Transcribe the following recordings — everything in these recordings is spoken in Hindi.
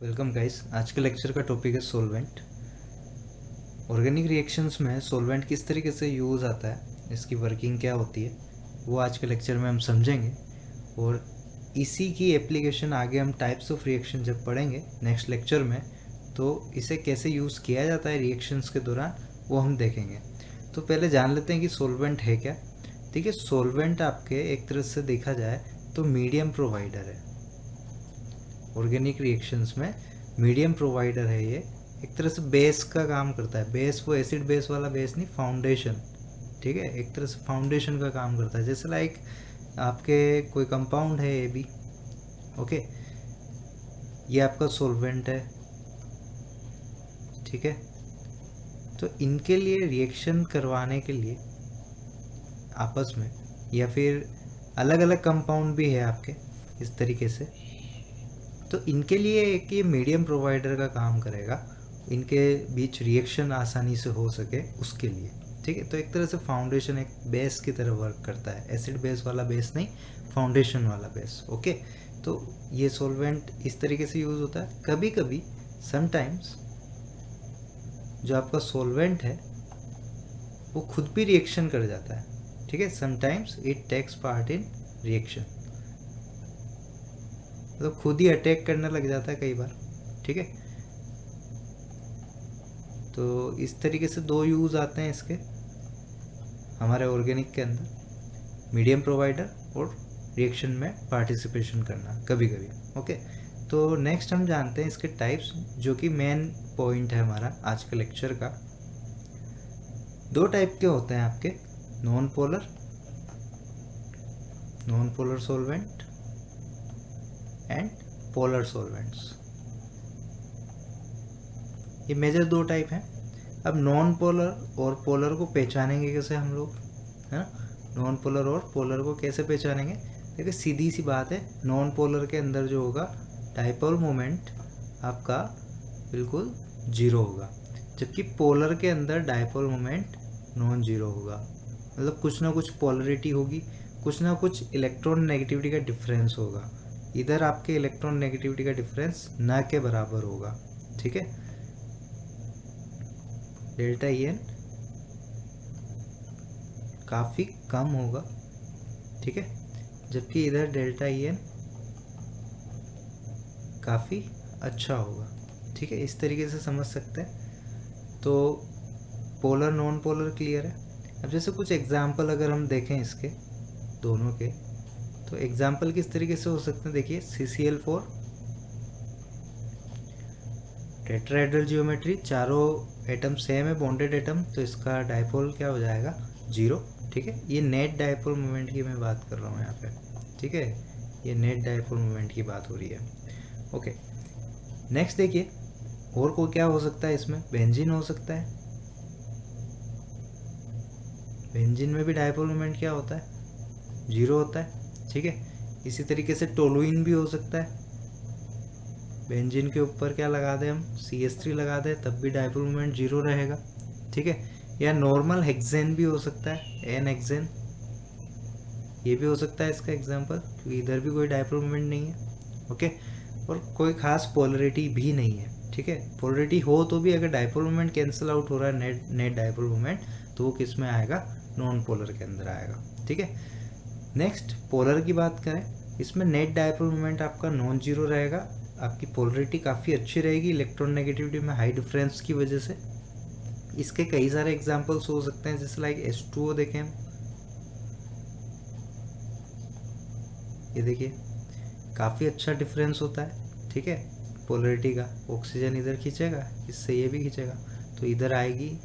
Welcome guys. आज के लेक्चर का टॉपिक है सोलवेंट। ऑर्गेनिक रिएक्शंस में सोलवेंट किस तरीके से यूज़ आता है, इसकी वर्किंग क्या होती है, वो आज के लेक्चर में हम समझेंगे। और इसी की एप्लीकेशन आगे हम टाइप्स ऑफ रिएक्शन जब पढ़ेंगे नेक्स्ट लेक्चर में, तो इसे कैसे यूज़ किया जाता है रिएक्शंस के दौरान वो हम देखेंगे। तो पहले जान लेते हैं कि सोलवेंट है क्या। ठीक है, सोलवेंट आपके एक तरह से देखा जाए तो मीडियम प्रोवाइडर है। ऑर्गेनिक रिएक्शंस में मीडियम प्रोवाइडर है ये। एक तरह से बेस का काम करता है। बेस वो एसिड बेस वाला बेस नहीं, फाउंडेशन। ठीक है, एक तरह से फाउंडेशन का काम करता है। जैसे लाइक आपके कोई कंपाउंड है ये भी, ओके, ये आपका सोलवेंट है। ठीक है, तो इनके लिए रिएक्शन करवाने के लिए आपस में, या फिर अलग अलग कंपाउंड भी है आपके इस तरीके से, तो इनके लिए एक ये मीडियम प्रोवाइडर का काम करेगा, इनके बीच रिएक्शन आसानी से हो सके उसके लिए। ठीक है, तो एक तरह से फाउंडेशन एक बेस की तरह वर्क करता है। एसिड बेस वाला बेस नहीं, फाउंडेशन वाला बेस। ओके, तो ये सॉल्वेंट इस तरीके से यूज़ होता है। कभी कभी समटाइम्स जो आपका सॉल्वेंट है वो खुद भी रिएक्शन कर जाता है। ठीक है, sometimes it takes part in reaction, तो खुद ही अटैक करने लग जाता है कई बार। ठीक है, तो इस तरीके से दो यूज़ आते हैं इसके हमारे ऑर्गेनिक के अंदर, मीडियम प्रोवाइडर और रिएक्शन में पार्टिसिपेशन करना कभी कभी। ओके, तो नेक्स्ट हम जानते हैं इसके टाइप्स, जो कि मेन पॉइंट है हमारा आज के लेक्चर का। दो टाइप के होते हैं आपके, non polar solvent and polar solvents. ये मेजर दो टाइप हैं। अब नॉन पोलर और पोलर को पहचानेंगे कैसे हम लोग, है ना। नॉन पोलर और पोलर को कैसे पहचानेंगे? देखिए सीधी सी बात है, नॉन पोलर के अंदर जो होगा डाइपोल मोमेंट आपका बिल्कुल जीरो होगा, जबकि पोलर के अंदर डाइपोल मोमेंट नॉन जीरो होगा। मतलब कुछ ना कुछ पोलरिटी होगी, कुछ ना कुछ इलेक्ट्रॉन नेगेटिविटी का डिफरेंस होगा। इधर आपके इलेक्ट्रॉन नेगेटिविटी का डिफरेंस ना के बराबर होगा। ठीक है, डेल्टा ई एन काफ़ी कम होगा। ठीक है, जबकि इधर डेल्टा ई एन काफ़ी अच्छा होगा। ठीक है, इस तरीके से समझ सकते हैं। तो पोलर नॉन पोलर क्लियर है। अब जैसे कुछ एग्जाम्पल अगर हम देखें इसके दोनों के, तो एग्जाम्पल किस तरीके से हो सकते हैं। देखिए CCl4 टेट्राहेड्रल जियोमेट्री, चारों एटम सेम है, बॉन्डेड एटम, तो इसका डाइपोल क्या हो जाएगा, जीरो। ठीक है, ये नेट डाइपोल मोमेंट की मैं बात कर रहा हूँ यहाँ पे। ठीक है, ये नेट डाइपोल मोमेंट की बात हो रही है। ओके, नेक्स्ट देखिए और को क्या हो सकता है इसमें, बेंजीन हो सकता है। बेंजीन में भी डाइपोल मोमेंट क्या होता है, जीरो होता है। ठीक है, इसी तरीके से टोलुइन भी हो सकता है। बेंजीन के ऊपर क्या लगा दें हम, CH3 लगा दें, तब भी डाइपोल मोमेंट जीरो रहेगा। ठीक है, या नॉर्मल हेक्सेन भी हो सकता है, एन हेक्सेन, ये भी हो सकता है इसका एग्जांपल, क्योंकि इधर भी कोई डाइपोल मोमेंट नहीं है। ओके, और कोई खास पोलरिटी भी नहीं है। ठीक है, पोलरिटी हो तो भी अगर डाइपोल मोमेंट कैंसिल आउट हो रहा है, नेट डाइपोल मोमेंट, तो वो किस में आएगा, नॉन पोलर के अंदर आएगा। ठीक है, नेक्स्ट पोलर की बात करें, इसमें नेट डाइपोल मोमेंट आपका नॉन जीरो रहेगा, आपकी पोलरिटी काफ़ी अच्छी रहेगी इलेक्ट्रॉन नेगेटिविटी में हाई डिफरेंस की वजह से। इसके कई सारे एग्जांपल्स हो सकते हैं, जैसे लाइक H2O देखें हम, ये देखिए काफ़ी अच्छा डिफरेंस होता है। ठीक है, पोलरिटी का, ऑक्सीजन इधर खींचेगा, इससे ये भी खींचेगा, तो इधर आएगी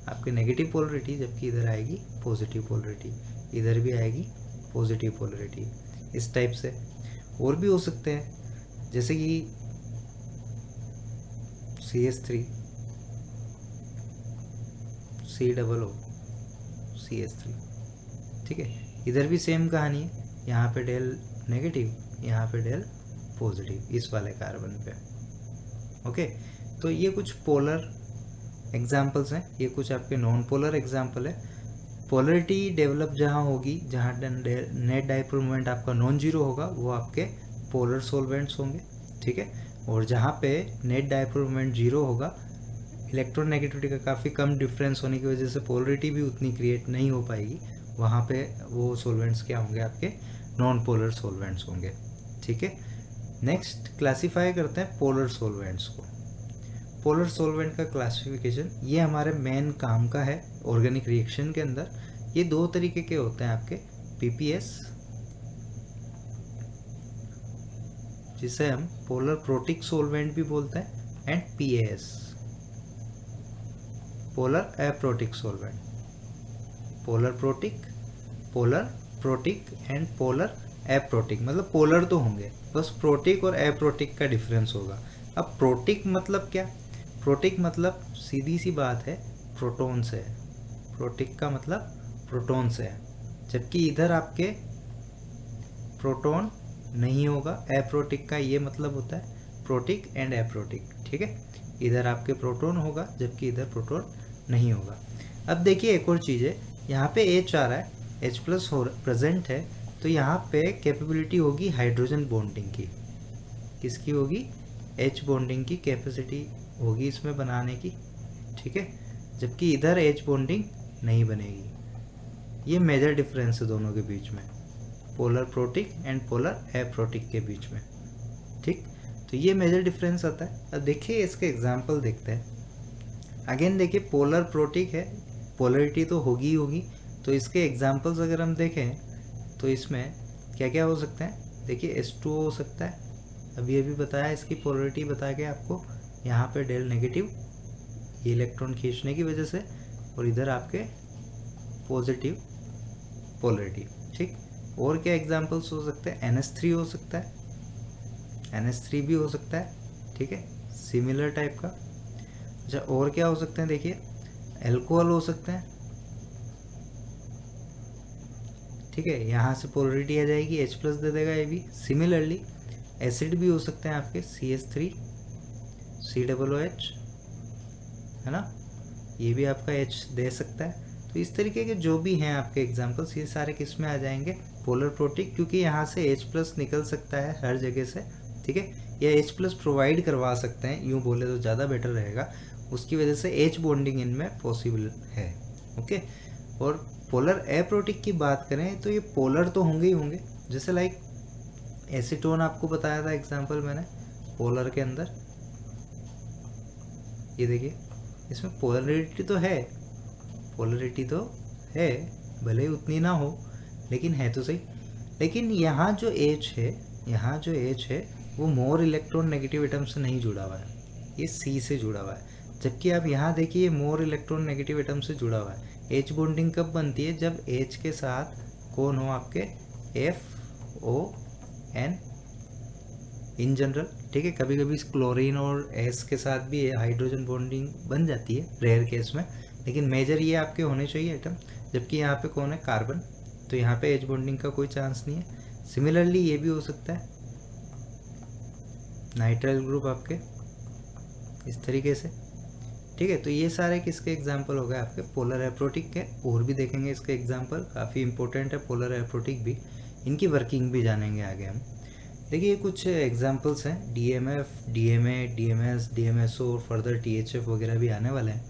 आपकी नेगेटिव पोलरिटी, जबकि इधर आएगी पॉजिटिव पोलरिटी, इधर भी आएगी पॉजिटिव पोलरिटी। इस टाइप से और भी हो सकते हैं, जैसे कि CH3 COO CH3। ठीक है, इधर भी सेम कहानी है, यहाँ पे डेल नेगेटिव, यहाँ पे डेल पॉजिटिव, इस वाले कार्बन पे। ओके, तो ये कुछ पोलर एग्जाम्पल्स हैं, ये कुछ आपके नॉन पोलर एग्जाम्पल है। पोलरिटी डेवलप जहाँ होगी, जहाँ नेट डाइपोल मोमेंट आपका नॉन जीरो होगा, वो आपके पोलर सॉल्वेंट्स होंगे। ठीक है, और जहाँ पे नेट डायपोल मोमेंट 0 होगा, इलेक्ट्रोनेगेटिविटी का काफ़ी कम डिफरेंस होने की वजह से पोलरिटी भी उतनी क्रिएट नहीं हो पाएगी, वहाँ पे वो सॉल्वेंट्स क्या होंगे, आपके नॉन पोलर सॉल्वेंट्स होंगे। ठीक है, नेक्स्ट क्लासीफाई करते हैं पोलर सॉल्वेंट्स को। पोलर सॉल्वेंट का क्लासिफिकेशन ये हमारे मेन काम का है ऑर्गेनिक रिएक्शन के अंदर। ये दो तरीके के होते हैं आपके, पीपीएस जिसे हम पोलर प्रोटिक सॉल्वेंट भी बोलते हैं, and PS polar aprotic solvent. Polar protic and polar aprotic, मतलब पोलर तो होंगे, बस प्रोटिक और एप्रोटिक का डिफरेंस होगा। अब प्रोटिक मतलब क्या? प्रोटिक मतलब सीधी सी बात है, प्रोटॉन से है। प्रोटिक का मतलब प्रोटॉन से है, जबकि इधर आपके प्रोटॉन नहीं होगा। एप्रोटिक का ये मतलब होता है प्रोटिक एंड एप्रोटिक। ठीक है, इधर आपके प्रोटॉन होगा जबकि इधर प्रोटॉन नहीं होगा। अब देखिए एक और चीज़ है, यहाँ पे H आ रहा है, H प्लस हो प्रेजेंट है, तो यहाँ पे कैपेबिलिटी होगी हाइड्रोजन बॉन्डिंग की। किसकी होगी? H बॉन्डिंग की कैपेसिटी होगी इसमें बनाने की। ठीक है, जबकि इधर H बॉन्डिंग नहीं बनेगी। ये मेजर डिफरेंस है दोनों के बीच में, polar protic and polar aprotic के बीच में। ठीक, तो ये मेजर डिफरेंस आता है। अब देखिए इसके एग्जांपल देखते हैं। अगेन देखिए पोलर प्रोटिक है, पोलरिटी तो होगी ही होगी, तो इसके एग्जांपल्स अगर हम देखें तो इसमें क्या क्या हो सकते हैं? देखिए H2O हो सकता है, अभी अभी बताया इसकी पोलरिटी बता के आपको। यहाँ पे डेल नेगेटिव, ये इलेक्ट्रॉन खींचने की वजह से, और इधर आपके पॉजिटिव पोलरिटी। ठीक, और क्या एग्जांपल्स हो सकते हैं? NH3 हो सकता है, NH3 भी हो सकता है। ठीक है, सिमिलर टाइप का। अच्छा, और क्या हो सकते हैं? देखिए एल्कोहल हो सकते हैं। ठीक है, यहाँ से पोलरिटी आ जाएगी, H प्लस दे देगा ये भी। सिमिलरली एसिड भी हो सकते हैं आपके, CH3 COOH, है ना, ये भी आपका H दे सकता है। तो इस तरीके के जो भी हैं आपके एग्जांपल्स, ये सारे किस में आ जाएंगे? पोलर प्रोटिक, क्योंकि यहाँ से H प्लस निकल सकता है हर जगह से। ठीक है, या H प्लस प्रोवाइड करवा सकते हैं, यूँ बोले तो ज़्यादा बेटर रहेगा, उसकी वजह से H बॉन्डिंग इनमें पॉसिबल है। ओके, और पोलर एप्रोटिक की बात करें तो ये पोलर तो होंगे ही होंगे, जैसे लाइक एसीटोन आपको बताया था एग्जांपल मैंने पोलर के अंदर। ये देखिए इसमें पोलरिटी तो है, पोलरिटी तो है, भले ही उतनी ना हो लेकिन है तो सही। लेकिन यहाँ जो H है, यहाँ जो H है वो मोर इलेक्ट्रॉन नेगेटिव एटम से नहीं जुड़ा हुआ है, ये C से जुड़ा हुआ है। जबकि आप यहाँ देखिए मोर इलेक्ट्रॉन नेगेटिव एटम से जुड़ा हुआ है। H बॉन्डिंग कब बनती है? जब H के साथ कौन हो आपके? FON in general. ठीक है, कभी कभी क्लोरीन और S के साथ भी हाइड्रोजन बॉन्डिंग बन जाती है रेयर केस में, लेकिन मेजर ये आपके होने चाहिए एटम। जबकि यहाँ पे कौन है? कार्बन, तो यहाँ पे H बॉन्डिंग का कोई चांस नहीं है। सिमिलरली ये भी हो सकता है नाइट्राइल ग्रुप आपके इस तरीके से। ठीक है, तो ये सारे किसके एग्जाम्पल हो गए? आपके पोलर एप्रोटिक के। और भी देखेंगे इसके एग्जाम्पल, काफ़ी इंपॉर्टेंट है पोलर एप्रोटिक भी, इनकी वर्किंग भी जानेंगे आगे हम। देखिए कुछ एग्जांपल्स हैं, DMF, DMA, DMS, DMSO और फर्दर THF वगैरह भी आने वाले हैं।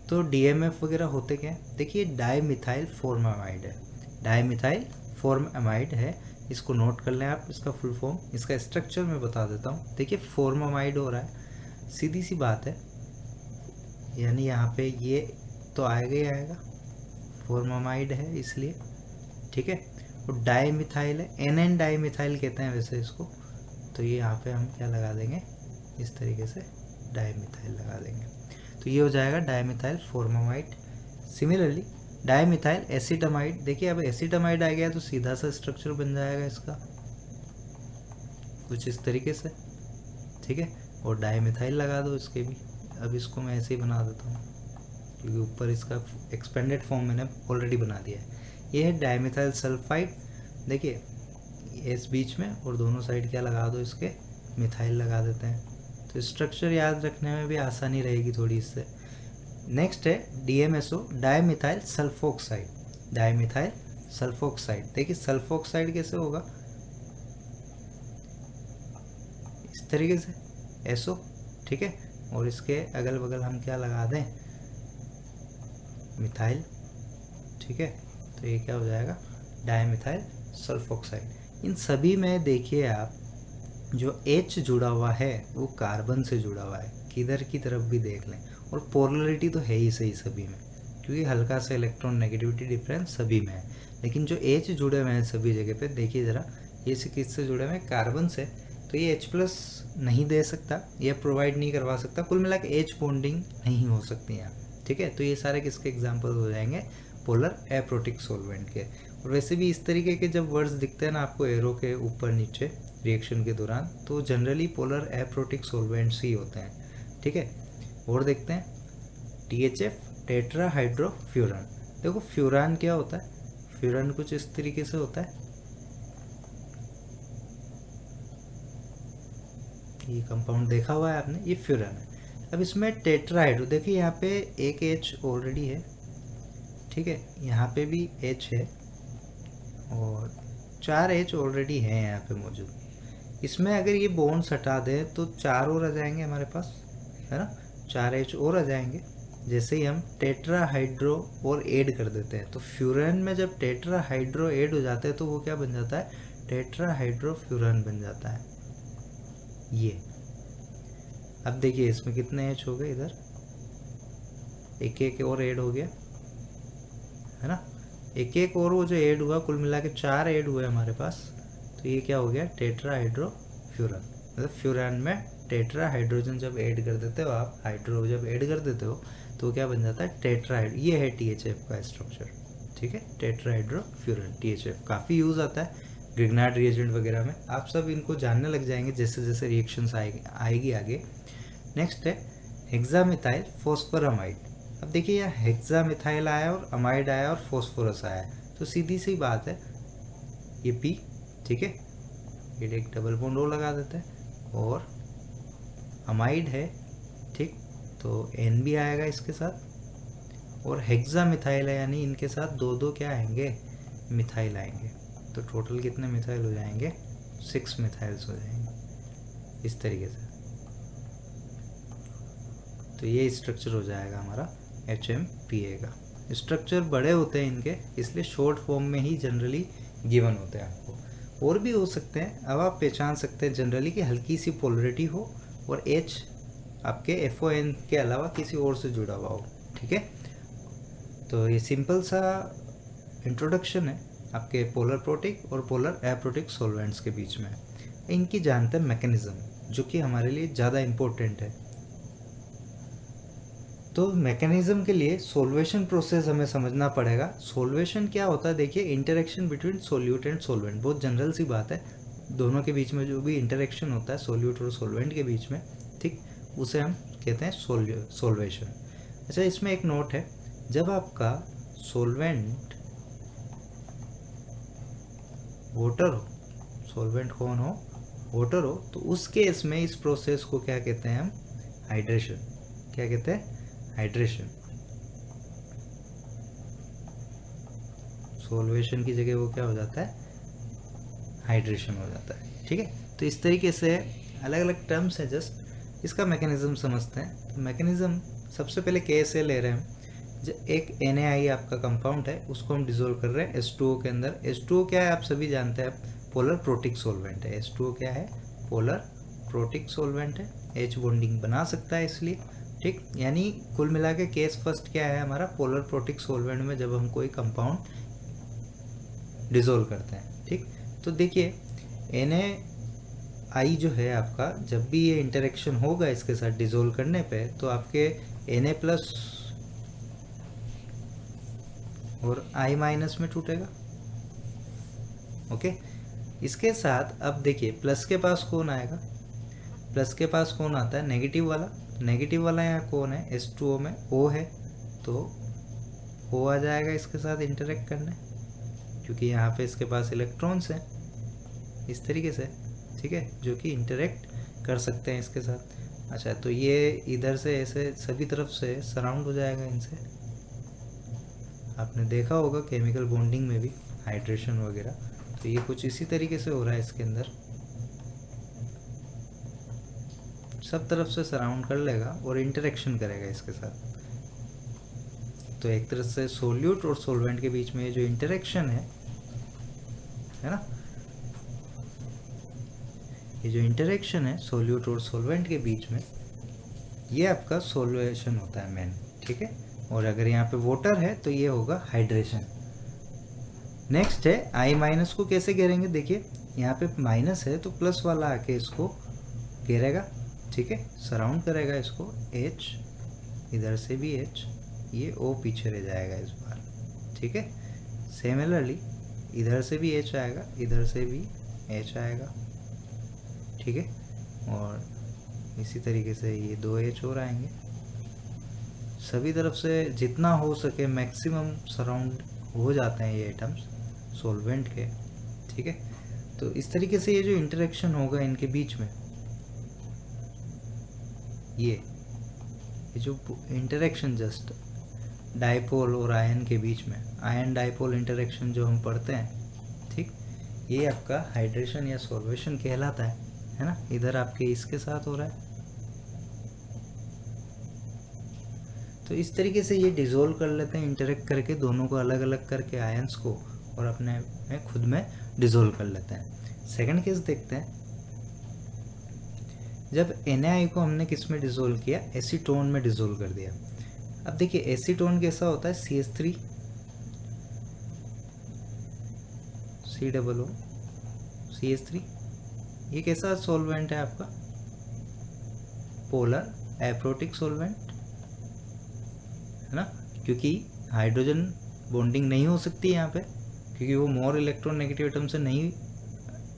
तो DMF वगैरह होते क्या हैं? देखिए डाईमिथाइल फॉर्मामाइड है, डाईमिथाइल फॉर्मामाइड है, इसको नोट कर लें आप, इसका फुल फॉर्म। इसका स्ट्रक्चर मैं बता देता हूँ। देखिए फॉर्मामाइड हो रहा है, सीधी सी बात है, यानी यहाँ पे ये तो आएगा ही आएगा, फॉर्मामाइड है इसलिए। ठीक है, और डाईमिथाइल है, NN डाईमिथाइल कहते हैं वैसे इसको, तो ये यहाँ पे हम क्या लगा देंगे? इस तरीके से डाईमिथाइल लगा देंगे, तो ये हो जाएगा dimethyl formamide. Similarly dimethyl acetamide, देखिए अब एसिटामाइड आ गया तो सीधा सा स्ट्रक्चर बन जाएगा इसका कुछ इस तरीके से। ठीक है, और डाईमिथाइल लगा दो इसके भी। अब इसको मैं ऐसे ही बना देता हूँ क्योंकि ऊपर इसका एक्सपेंडेड फॉर्म मैंने ऑलरेडी बना दिया है। ये है डाईमिथाइल सल्फाइड, देखिए इस बीच में, और दोनों साइड क्या लगा दो इसके? मिथाइल लगा देते हैं, तो स्ट्रक्चर याद रखने में भी आसानी रहेगी थोड़ी इससे। नेक्स्ट है DMSO, dimethyl sulphoxide, dimethyl sulphoxide. देखिए सल्फोक्साइड कैसे होगा? इस तरीके से, SO, ठीक है, और इसके अगल बगल हम क्या लगा दें, मिथाइल, ठीक है। तो ये क्या हो जाएगा, डायमिथाइल सल्फोक्साइड। इन सभी में देखिए आप, जो H जुड़ा हुआ है वो कार्बन से जुड़ा हुआ है, किधर की तरफ भी देख लें, और पोलरिटी तो है ही सही सभी में, क्योंकि हल्का सा इलेक्ट्रॉन नेगेटिविटी डिफरेंस सभी में है। लेकिन जो H जुड़े हुए हैं सभी जगह पे, देखिए ज़रा, ये से किससे जुड़े हुए हैं, कार्बन से, तो ये H+ नहीं दे सकता, ये प्रोवाइड नहीं करवा सकता, कुल मिला के H बॉन्डिंग नहीं हो सकती यहाँ, ठीक है। तो ये सारे किसके एग्जाम्पल हो जाएंगे, पोलर एप्रोटिक सोलवेंट के। और वैसे भी इस तरीके के जब वर्ड्स दिखते हैं ना आपको एरो के ऊपर नीचे रिएक्शन के दौरान, तो जनरली पोलर एप्रोटिक सोलवेंट्स ही होते हैं, ठीक है। और देखते हैं THF, टेट्रा हाइड्रोफ्यूरन। देखो फ्यूरान क्या होता है, फ्यूरन कुछ इस तरीके से होता है, ये कंपाउंड देखा हुआ है आपने, ये फ्यूरन है। अब इसमें टेट्रा हाइड्रो, देखिए यहाँ पे एक H ऑलरेडी है, ठीक है, यहाँ पे भी H है, और 4 H ऑलरेडी हैं यहाँ पे मौजूद। इसमें अगर ये बॉन्ड्स हटा दें तो 4 और आ जाएंगे हमारे पास, है ना, 4 H और आ जाएंगे, जैसे ही हम टेट्रा हाइड्रो और ऐड कर देते हैं। तो फ्यूरन में जब टेट्रा हाइड्रो ऐड हो जाता है तो वो क्या बन जाता है, टेट्रा हाइड्रोफ्यूरन बन जाता है ये। अब देखिए इसमें कितने H हो गए, इधर एक एक और ऐड हो गया, है ना, एक एक और वो जो ऐड हुआ, कुल मिला के 4 ऐड हुए हमारे पास। तो ये क्या हो गया, टेट्रा हाइड्रोफ्यूरन। मतलब फ्यूरान में टेट्रा हाइड्रोजन जब ऐड कर देते हो आप, हाइड्रो जब ऐड कर देते हो तो क्या बन जाता है, टेट्राहाइड। ये है THF का स्ट्रक्चर, ठीक है, टेट्रा हाइड्रोफ्यूरन THF काफ़ी यूज़ आता है ग्रिग्नार्ड रिएजेंट वगैरह में। आप सब इनको जानने लग जाएंगे जैसे जैसे रिएक्शंस आएगी आगे। नेक्स्ट है हेक्सामिथाइल फॉस्फोरामाइड। अब देखिए यहाँ हेक्सामिथाइल आया और अमाइड आया और फॉस्फोरस आया, तो सीधी सी बात है, ये P, ठीक है, ये एक डबल बॉन्ड और लगा देते हैं, और अमाइड है, ठीक, तो N भी आएगा इसके साथ, और हेक्सामिथाइल है, यानी इनके साथ दो दो क्या आएंगे, मिथाइल आएंगे। तो टोटल कितने मिथाइल हो जाएंगे, 6 मिथाइल्स हो जाएंगे इस तरीके से। तो ये स्ट्रक्चर हो जाएगा हमारा HMPA का। स्ट्रक्चर बड़े होते हैं इनके, इसलिए शॉर्ट फॉर्म में ही जनरली गिवन होते हैं आपको। और भी हो सकते हैं, अब आप पहचान सकते हैं जनरली कि हल्की सी पोलरिटी हो और H आपके FON के अलावा किसी और से जुड़ा हुआ हो, ठीक है। तो ये सिंपल सा इंट्रोडक्शन है आपके पोलर प्रोटिक और पोलर एप्रोटिक सॉल्वेंट्स के बीच में। इनकी जानते हैं मैकेनिज्म, जो कि हमारे लिए ज़्यादा इम्पोर्टेंट है। तो मैकेनिज्म के लिए सोल्वेशन प्रोसेस हमें समझना पड़ेगा। सोल्वेशन क्या होता है, देखिए interaction between solute and solvent, बहुत जनरल सी बात है, दोनों के बीच में जो भी इंटरेक्शन होता है सोल्यूट और सोलवेंट के बीच में, ठीक, उसे हम कहते हैं सोल्वेशन। अच्छा, इसमें एक नोट है, जब आपका सोलवेंट वाटर हो, सोलवेंट कौन हो, वाटर हो, तो उस केस में इस प्रोसेस को क्या कहते हैं हम, हाइड्रेशन। क्या कहते हैं, हाइड्रेशन। सोल्वेशन की जगह वो क्या हो जाता है, हाइड्रेशन हो जाता है, ठीक है। तो इस तरीके से अलग अलग टर्म्स है, जस्ट इसका मैकेनिज्म समझते हैं। तो मैकेनिज्म सबसे पहले कैसे ले रहे हैं, एक NaI आपका कंपाउंड है, उसको हम डिसोल्व कर रहे हैं H2O के अंदर। H2O क्या है आप सभी जानते हैं, पोलर प्रोटिक सोलवेंट है। H2O क्या है, पोलर प्रोटिक सोलवेंट है, H बॉन्डिंग बना सकता है इसलिए, ठीक। यानी कुल मिला के केस फर्स्ट क्या है हमारा, पोलर प्रोटिक सोलवेंट में जब हम कोई कंपाउंड डिसोल्व करते हैं, ठीक। तो देखिए NaI जो है आपका, जब भी ये इंटरेक्शन होगा इसके साथ डिसोल्व करने पे, तो आपके Na+ और I- में टूटेगा, ओके। इसके साथ अब देखिए प्लस के पास कौन आएगा, प्लस के पास कौन आता है, नेगेटिव वाला। नेगेटिव वाला यहाँ कौन है, H2O में O है, तो O आ जाएगा इसके साथ इंटरेक्ट करने, क्योंकि यहाँ पे इसके पास इलेक्ट्रॉन्स हैं इस तरीके से, ठीक है, जो कि इंटरेक्ट कर सकते हैं इसके साथ। अच्छा, तो ये इधर से ऐसे सभी तरफ से सराउंड हो जाएगा इनसे। आपने देखा होगा केमिकल बॉन्डिंग में भी हाइड्रेशन वगैरह, तो ये कुछ इसी तरीके से हो रहा है इसके अंदर, सब तरफ से सराउंड कर लेगा और इंटरेक्शन करेगा इसके साथ। तो एक तरह से सोल्यूट और सोलवेंट के बीच में ये जो इंटरेक्शन है ना, ये जो इंटरेक्शन है सोल्यूट और सोलवेंट के बीच में, ये आपका सोल्यूशन होता है मेन, ठीक है। और अगर यहाँ पे वाटर है तो ये होगा हाइड्रेशन। नेक्स्ट है आई माइनस को कैसे घेरेंगे, देखिए यहाँ पे माइनस है तो प्लस वाला आके इसको घेरेगा, ठीक है, सराउंड करेगा इसको। H इधर से भी H, ये O पीछे रह जाएगा इस बार, ठीक है। सिमिलरली इधर से भी H आएगा, इधर से भी H आएगा, ठीक है। और इसी तरीके से ये 2 H और आएंगे। सभी तरफ से जितना हो सके मैक्सिमम सराउंड हो जाते हैं ये एटम्स सॉल्वेंट के, ठीक है। तो इस तरीके से ये जो इंटरेक्शन होगा इनके बीच में, ये जो इंटरेक्शन जस्ट डाइपोल और आयन के बीच में, आयन डाइपोल इंटरेक्शन जो हम पढ़ते हैं, ठीक, ये आपका हाइड्रेशन या सॉल्वेशन कहलाता है ना। इधर आपके इसके साथ हो रहा है। तो इस तरीके से ये डिसोल्व कर लेते हैं इंटरेक्ट करके, दोनों को अलग अलग करके आयंस को, और अपने में खुद में डिसोल्व कर लेते हैं। सेकंड केस देखते हैं, जब Na को हमने किस में डिसोल्व किया, एसीटोन में डिसोल्व कर दिया। अब देखिए एसीटोन कैसा होता है, CH3 COO CH3, ये कैसा सॉल्वेंट है आपका, पोलर एप्रोटिक सॉल्वेंट है ना, क्योंकि हाइड्रोजन बॉन्डिंग नहीं हो सकती यहाँ पे, क्योंकि वो मोर इलेक्ट्रोनेगेटिव एटम से नहीं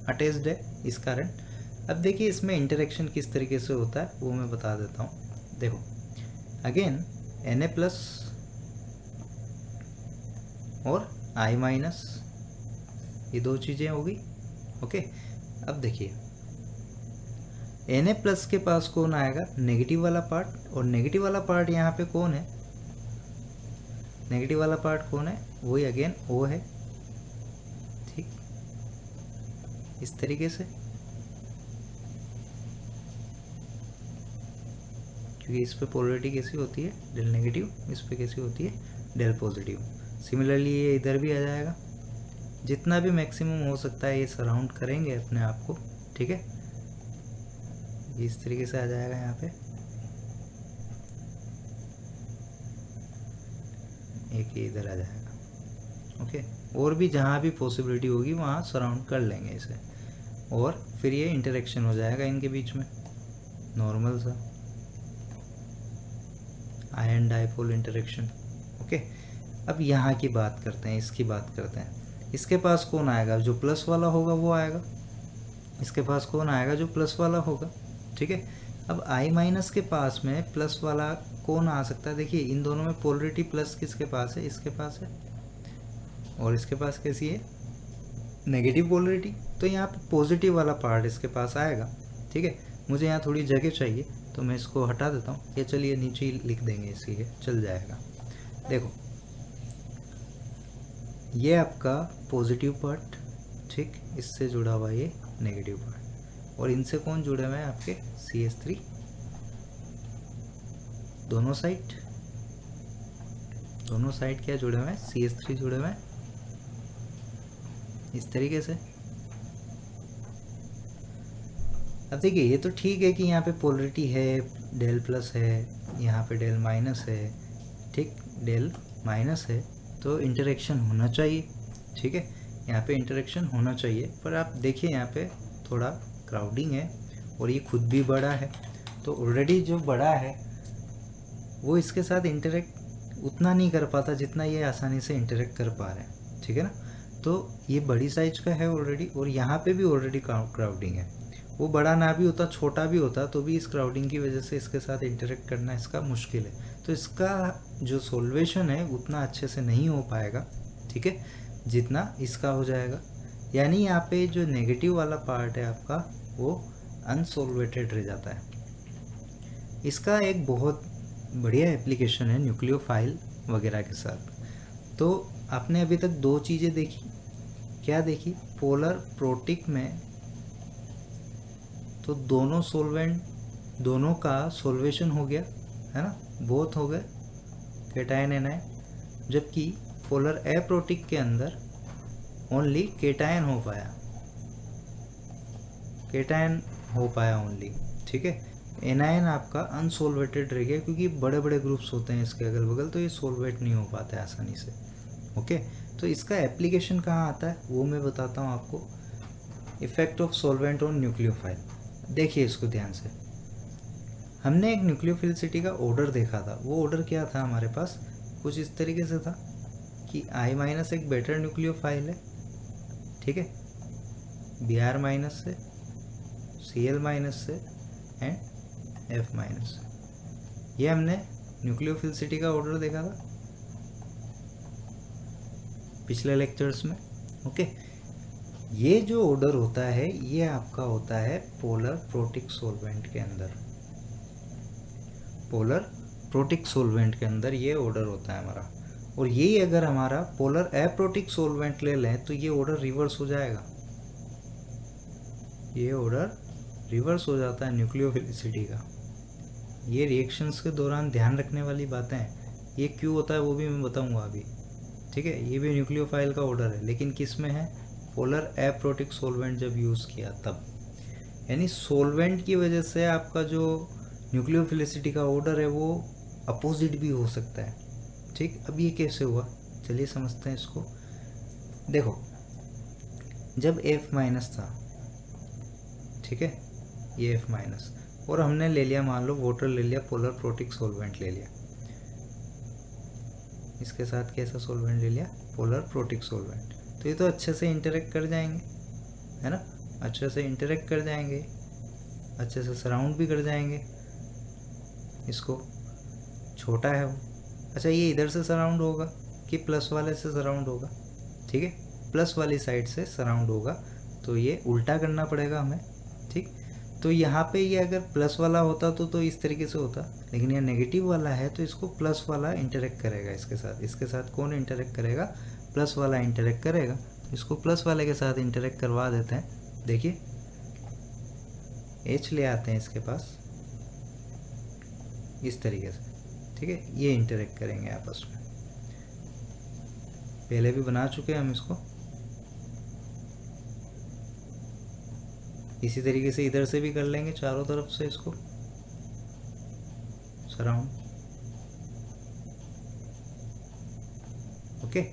अटैच्ड है, इस कारण। अब देखिए इसमें इंटरेक्शन किस तरीके से होता है वो मैं बता देता हूँ। देखो अगेन Na प्लस और I माइनस, ये दो चीज़ें हो गई, ओके। अब देखिए Na प्लस के पास कौन आएगा, नेगेटिव वाला पार्ट, और नेगेटिव वाला पार्ट यहाँ पे कौन है, नेगेटिव वाला पार्ट कौन है, वही अगेन O है, ठीक। इस तरीके से, क्योंकि इस पे पोलरिटी कैसी होती है, डेल नेगेटिव, इस पे कैसी होती है, डेल पॉजिटिव। सिमिलरली ये इधर भी आ जाएगा। जितना भी मैक्सिमम हो सकता है ये सराउंड करेंगे अपने आप को, ठीक है। इस तरीके से आ जाएगा यहाँ पे, एक ये इधर आ जाएगा, ओके। और भी जहाँ भी पॉसिबिलिटी होगी वहाँ सराउंड कर लेंगे इसे, और फिर ये इंटरेक्शन हो जाएगा इनके बीच में, नॉर्मल सा आयन डाइपोल इंटरेक्शन, ओके। अब यहाँ की बात करते हैं, इसकी बात करते हैं। इसके पास कौन आएगा, जो प्लस वाला होगा वो आएगा, इसके पास कौन आएगा, जो प्लस वाला होगा, ठीक है। अब I माइनस के पास में प्लस वाला कौन आ सकता है, देखिए इन दोनों में पोलरिटी प्लस किसके पास है, इसके पास है, और इसके पास कैसी है, नेगेटिव पोलरिटी। तो यहाँ पे पॉजिटिव वाला पार्ट इसके पास आएगा, ठीक है। मुझे यहाँ थोड़ी जगह चाहिए तो मैं इसको हटा देता हूँ, ये चलिए नीचे ही लिख देंगे, इसीलिए चल जाएगा। देखो ये आपका पॉजिटिव पार्ट, ठीक, इससे जुड़ा हुआ ये नेगेटिव पार्ट, और इनसे कौन जुड़े हुए हैं आपके CH3, दोनों साइड क्या जुड़े हुए हैं, CH3 जुड़े हुए हैं, इस तरीके से। अब देखिए ये तो ठीक है कि यहाँ पे पोलरिटी है, डेल प्लस है, यहाँ पे डेल माइनस है, ठीक, डेल माइनस है, तो इंटरेक्शन होना चाहिए, ठीक है, यहाँ पे इंटरेक्शन होना चाहिए। पर आप देखिए यहाँ पे थोड़ा क्राउडिंग है, और ये खुद भी बड़ा है, तो ऑलरेडी जो बड़ा है वो इसके साथ इंटरेक्ट उतना नहीं कर पाता जितना ये आसानी से इंटरेक्ट कर पा रहे हैं, ठीक है ना। तो ये बड़ी साइज का है ऑलरेडी, और यहाँ पे भी ऑलरेडी क्राउडिंग है। वो बड़ा ना भी होता, छोटा भी होता, तो भी इस क्राउडिंग की वजह से इसके साथ इंटरेक्ट करना इसका मुश्किल है, तो इसका जो सॉल्वेशन है उतना अच्छे से नहीं हो पाएगा, ठीक है, जितना इसका हो जाएगा। यानी यहाँ पे जो नेगेटिव वाला पार्ट है आपका वो अनसोल्वेटेड रह जाता है। इसका एक बहुत बढ़िया एप्लीकेशन है न्यूक्लियोफाइल वगैरह के साथ। तो आपने अभी तक दो चीज़ें देखी, क्या देखी, पोलर प्रोटिक में तो दोनों सॉल्वेंट दोनों का सोल्वेशन हो गया है ना, बोथ हो गए केटायन एनायन, जबकि पोलर एप्रोटिक के अंदर ओनली केटायन हो पाया, केटायन हो पाया ओनली, ठीक है। एनायन आपका अनसोल्वेटेड रह गया क्योंकि बड़े बड़े ग्रुप्स होते हैं इसके अगल बगल, तो ये सोल्वेट नहीं हो पाता है आसानी से। ओके, तो इसका एप्लीकेशन कहाँ आता है वो मैं बताता हूँ आपको। Effect of solvent on nucleophile, देखिए इसको ध्यान से। हमने एक न्यूक्लियोफिलिसिटी का ऑर्डर देखा था, वो ऑर्डर क्या था हमारे पास, कुछ इस तरीके से था कि I- एक बेटर न्यूक्लियोफाइल है, ठीक है, Br- से, Cl- से एंड F-, ये हमने न्यूक्लियोफिलिसिटी का ऑर्डर देखा था पिछले लेक्चर्स में। ओके, ये जो ऑर्डर होता है ये आपका होता है पोलर प्रोटिक सॉल्वेंट के अंदर, पोलर प्रोटिक सॉल्वेंट के अंदर ये ऑर्डर होता है हमारा। और यही अगर हमारा पोलर एप्रोटिक सॉल्वेंट ले लें तो ये ऑर्डर रिवर्स हो जाएगा, ये ऑर्डर रिवर्स हो जाता है न्यूक्लियोफिलिसिटी का। ये रिएक्शंस के दौरान ध्यान रखने वाली बातें हैं, ये क्यों होता है वो भी मैं बताऊंगा अभी, ठीक है। ये भी न्यूक्लियोफाइल का ऑर्डर है, लेकिन किस में है, पोलर एप्रोटिक सॉल्वेंट जब यूज़ किया तब, यानी सॉल्वेंट की वजह से आपका जो न्यूक्लियोफिलिसिटी का ऑर्डर है वो अपोजिट भी हो सकता है, ठीक। अब ये कैसे हुआ, चलिए समझते हैं इसको। देखो, जब F- था, ठीक है, ये F-, और हमने ले लिया, मान लो वाटर ले लिया, पोलर प्रोटिक सॉल्वेंट ले लिया, इसके साथ कैसा सॉल्वेंट ले लिया, पोलर प्रोटिक सॉल्वेंट, तो ये तो अच्छे से इंटरेक्ट कर जाएंगे, है ना, अच्छे से इंटरेक्ट कर जाएंगे, अच्छे से सराउंड भी कर जाएंगे इसको, छोटा है वो। अच्छा, ये इधर से सराउंड होगा कि प्लस वाले से सराउंड होगा, ठीक है, प्लस वाली साइड से सराउंड होगा, तो ये उल्टा करना पड़ेगा हमें, ठीक। तो यहाँ पे ये अगर प्लस वाला होता तो इस तरीके से होता, लेकिन ये नेगेटिव वाला है तो इसको प्लस वाला इंटरेक्ट करेगा इसके साथ, इसके साथ कौन इंटरेक्ट करेगा, प्लस वाला इंटरेक्ट करेगा, इसको प्लस वाले के साथ इंटरेक्ट करवा देते हैं। देखिए H ले आते हैं इसके पास इस तरीके से, ठीक है, ये इंटरेक्ट करेंगे आपस में, पहले भी बना चुके हैं हम इसको। इसी तरीके से इधर से भी कर लेंगे, चारों तरफ से इसको सराउंड, ओके,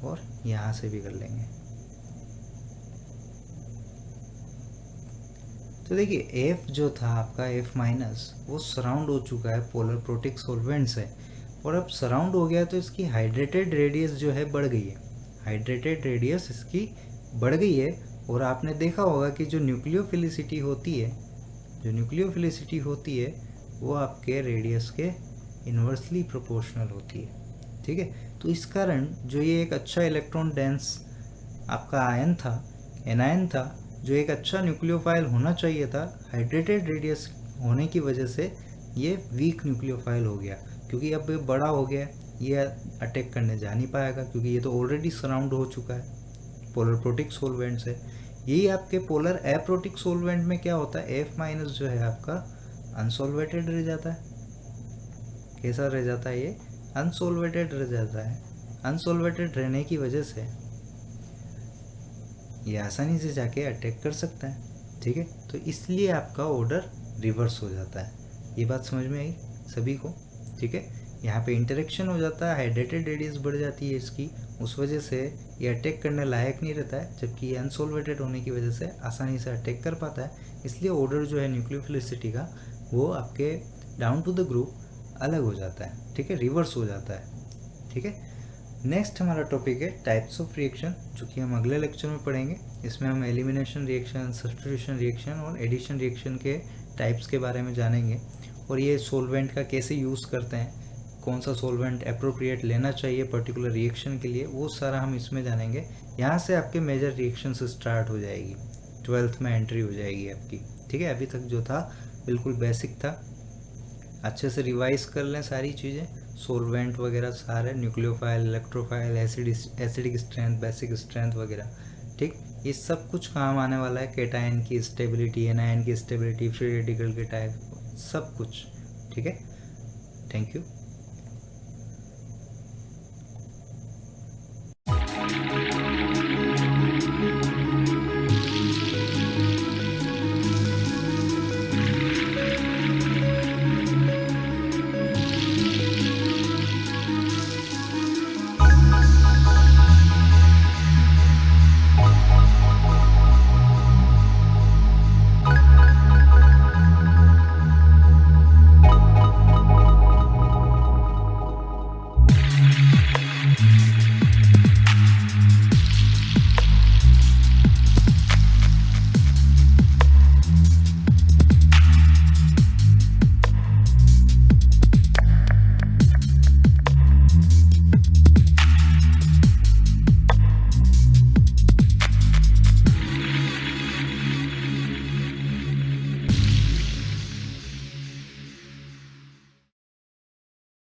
और यहाँ से भी कर लेंगे। तो देखिए F जो था आपका F-, वो सराउंड हो चुका है पोलर प्रोटिक सॉल्वेंट से, और अब सराउंड हो गया तो इसकी हाइड्रेटेड रेडियस जो है बढ़ गई है, हाइड्रेटेड रेडियस इसकी बढ़ गई है। और आपने देखा होगा कि जो न्यूक्लियोफिलिसिटी होती है, जो न्यूक्लियोफिलिसिटी होती है वो आपके रेडियस के इन्वर्सली प्रोपोर्शनल होती है, ठीक है। तो इस कारण जो ये एक अच्छा इलेक्ट्रॉन डेंस आपका आयन था, एनायन था, जो एक अच्छा न्यूक्लियोफाइल होना चाहिए था, हाइड्रेटेड रेडियस होने की वजह से ये वीक न्यूक्लियोफाइल हो गया, क्योंकि अब ये बड़ा हो गया, ये अटैक करने जा नहीं पाएगा क्योंकि ये तो ऑलरेडी सराउंड हो चुका है पोलर प्रोटिक सॉल्वेंट से। यही आपके पोलर एप्रोटिक सॉल्वेंट में क्या होता है, F- जो है आपका अनसोल्वेटेड रह जाता है। कैसा रह जाता है, ये अनसोल्वेटेड रह जाता है। अनसोल्वेटेड रहने की वजह से ये आसानी से जाके अटैक कर सकता है, ठीक है। तो इसलिए आपका ऑर्डर रिवर्स हो जाता है। ये बात समझ में आई सभी को, ठीक है। यहाँ पे इंटरेक्शन हो जाता है, हाइड्रेटेड रेडियस बढ़ जाती है इसकी, उस वजह से ये अटैक करने लायक नहीं रहता है, जबकि ये अनसोल्वेटेड होने की वजह से आसानी से अटैक कर पाता है। इसलिए ऑर्डर जो है न्यूक्लियोफिलिसिटी का वो आपके डाउन टू द ग्रुप अलग हो जाता है, ठीक है, रिवर्स हो जाता है, ठीक है। नेक्स्ट हमारा टॉपिक है टाइप्स ऑफ रिएक्शन, जो कि हम अगले लेक्चर में पढ़ेंगे। इसमें हम एलिमिनेशन रिएक्शन, सब्स्टिट्यूशन रिएक्शन और एडिशन रिएक्शन के टाइप्स के बारे में जानेंगे, और ये सॉल्वेंट का कैसे यूज़ करते हैं, कौन सा सॉल्वेंट अप्रोप्रिएट लेना चाहिए पर्टिकुलर रिएक्शन के लिए, वो सारा हम इसमें जानेंगे। यहाँ से आपके मेजर रिएक्शन से स्टार्ट हो जाएगी, 12th में एंट्री हो जाएगी आपकी, ठीक है। अभी तक जो था बिल्कुल बेसिक था, अच्छे से रिवाइज कर लें सारी चीज़ें, सॉल्वेंट वगैरह सारे, nucleophile, electrophile, acidic strength, basic strength वगैरह, ठीक। ये सब कुछ काम आने वाला है, केटायन की स्टेबिलिटी, एनायन की स्टेबिलिटी, फ्री रेडिकल के टाइप, सब कुछ। ठीक है, थैंक यू।